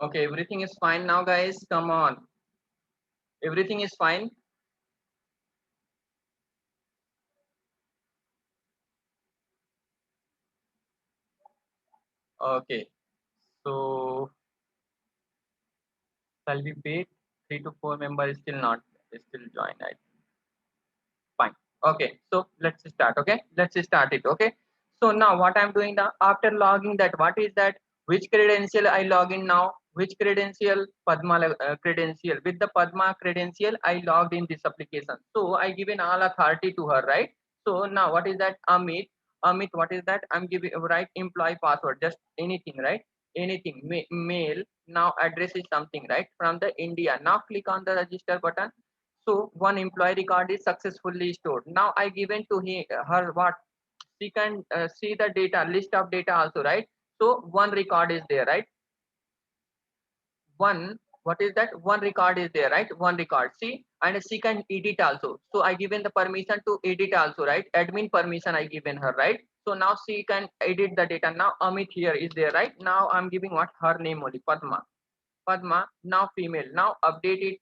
Okay, everything is fine now, guys. Come on. Everything is fine. Okay. So shall we wait? 3 to 4 members still not still join. I Fine. Okay. So let's start. Okay. Let's start it. Okay. So now what I'm doing now after logging that, what is that? Which credential I log in now? Which credential? Padma credential. With the Padma credential, I logged in this application. So I given all authority to her, right? So now what is that? Amit. Amit, what is that? I'm giving right employee password, just anything, right? Anything. Mail. Now address is something, right? From the India. Now click on the register button. So one employee record is successfully stored. Now I given to her what? She can see the data, list of data also, right? So one record is there, right? One, what is that? One record is there, right? One record. See, and she can edit also. So I given the permission to edit also, right? Admin permission I given her, right? So now she can edit the data. Now Amit here is there, right? Now I'm giving what? Her name only, Padma. Padma, now female. Now update it.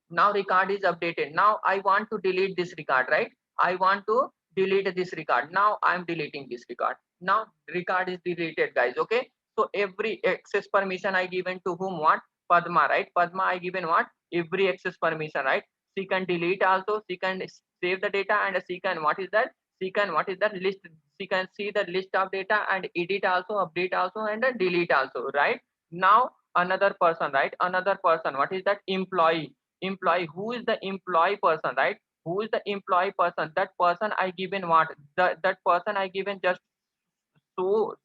Now record is updated. Now I want to delete this record, right? I want to delete this record. Now I'm deleting this record. Now record is deleted, guys. Okay, so every access permission I given to whom? What? Padma, right? Padma I given what? Every access permission, right? She can delete also, she can save the data, and she can, what is that? She can, what is that? List. She can see the list of data and edit also, update also, and delete also, right? Now another person, right? Another person, what is that? Employee. Employee, who is the employee person, right? Who is the employee person? That person I given what? That person I given just so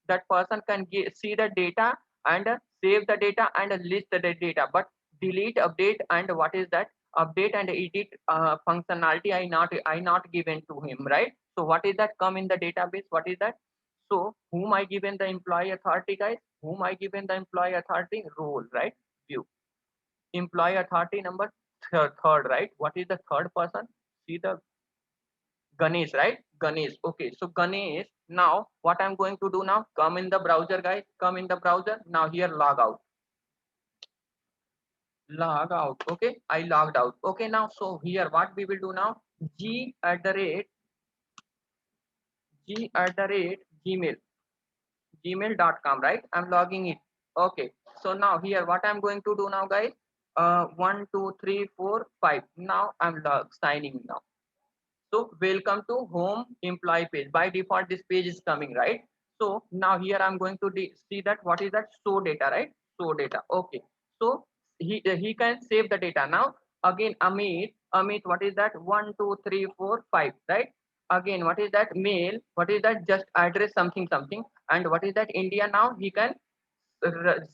that person can see the data and save the data and list the data, but delete, update, and what is that? Update and edit functionality I not given to him, right? So what is that? Come in the database. What is that? So whom I given the employee authority, guys? Whom I given the employee authority? Role, right? View. Employee authority number third, right? What is the third person? See the Ganesh, right? Ganesh. Okay, so Ganesh. Now what I'm going to do now? Come in the browser, guys. Come in the browser. Now here log out. Log out. Okay, I logged out. Okay, now so here what we will do now? G at the rate Gmail gmail.com, right? I'm logging it. Okay, so now here what I'm going to do now, guys? 1 2 3 4 5. Now I'm signing now. So welcome to home employee page. By default, this page is coming, right? So now here I'm going to see that what is that? Show data, right? Show data. Okay. So he can save the data. Now again, Amit, what is that? 1 2 3 4 5, right? Again, what is that? Mail. What is that? Just address something something. And what is that? India. Now he can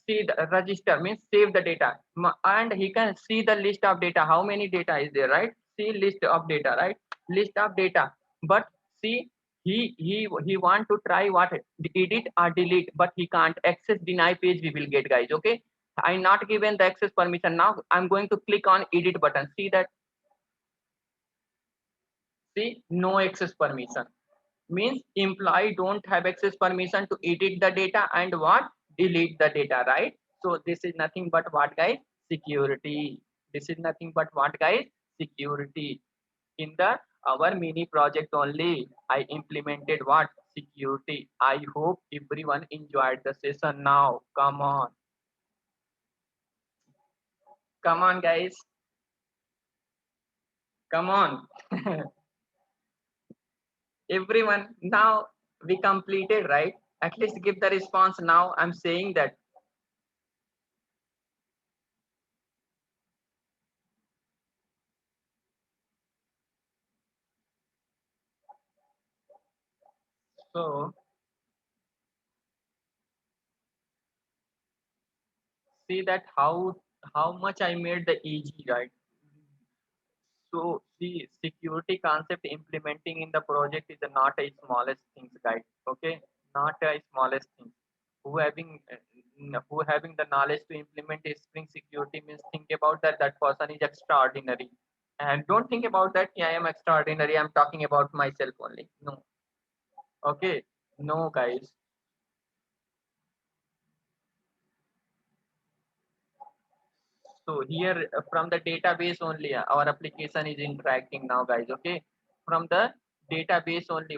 see the register, means save the data. And he can see the list of data. How many data is there, right? See list of data, right? List of data. But see, he want to try what? Edit or delete, but he can't. Access deny page we will get, guys. Okay, I not given the access permission. Now I'm going to click on edit button. See that? See, no access permission, means employee don't have access permission to edit the data and what? Delete the data, right? So this is nothing but what, guys? Security. This is nothing but what, guys? Security. In the our mini project only I implemented what? Security. I hope everyone enjoyed the session. Now come on, come on, guys, come on. Everyone, now we completed, right? At least give the response. Now I'm saying that. So see that how much I made the easy, right? So the security concept implementing in the project is not a smallest things, guys. Okay, not a smallest thing. Who having who having the knowledge to implement a Spring security, means think about that. That person is extraordinary. And don't think about that. I am extraordinary. I'm talking about myself only. No. Okay. No, guys. So here from the database only, our application is interacting now, guys. Okay. From the database only.